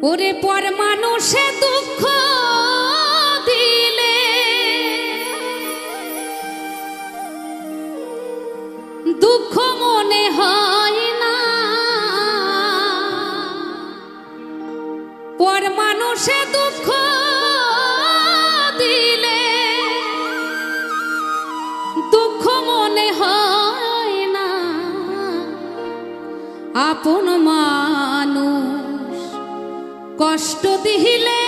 ওরে পর মানুষে দুঃখ দিলে দুঃখ মনে হয় না, পর মানুষে দুঃখ দিলে দুঃখ মনে হয় না, আপন মানুষ কষ্ট দিলে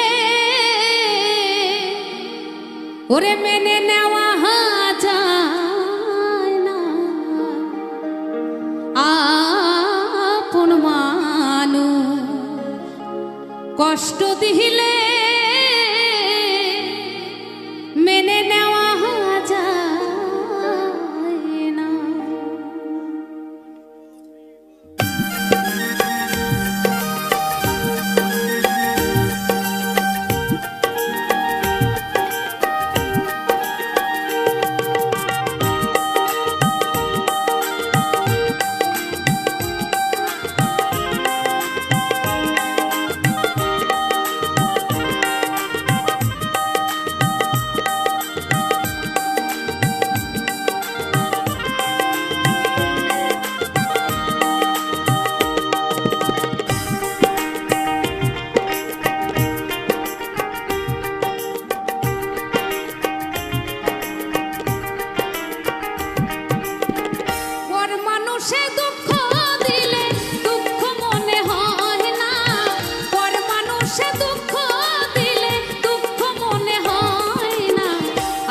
ওরে মেনে নেওয়া যায় না, আপন মানুষ কষ্ট দিলে মেনে নেওয়া যায় না।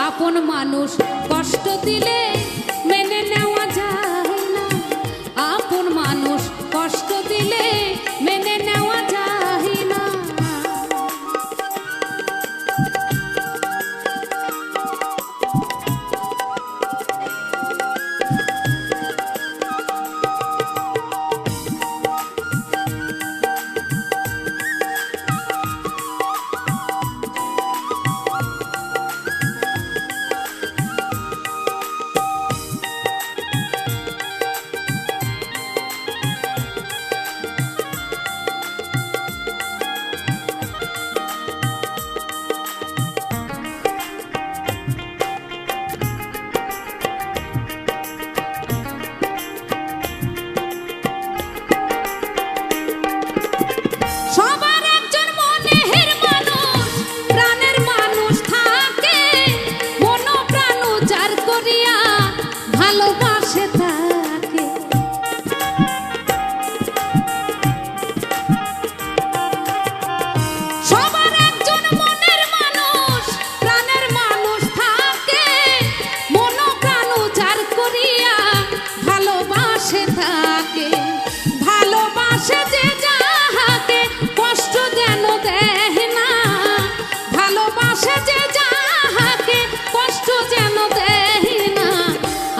আপন মানুষ কষ্ট দিলে মেনে নেওয়া যায় না, আপন মানুষ কষ্ট দিলে মেনে নেওয়া যায় না।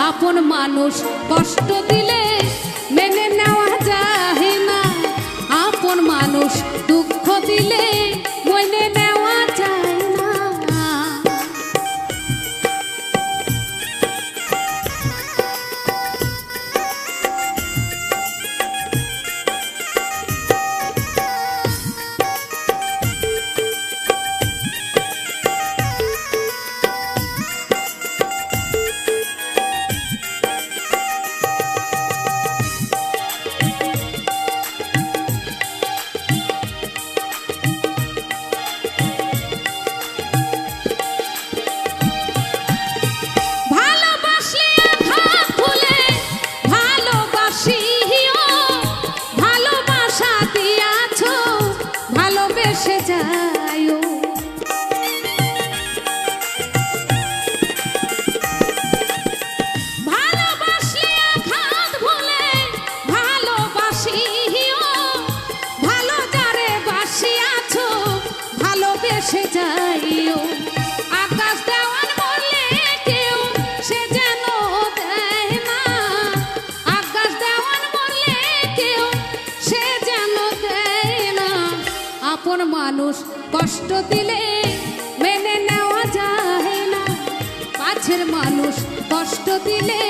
আপন মানুষ কষ্ট দিলে মেনে নেওয়া যায় না, আপন মানুষ দুঃখ দিলে মেনে নেওয়া যায় না। আকাশ দেওয়ান বললে কেউ সে যেন দেয় না, আকাশ দেওয়ান বললে কেউ সে যেন দেয় না, আপন মানুষ কষ্ট দিলে মেনে নেওয়া যায় না, কাছের মানুষ কষ্ট দিলে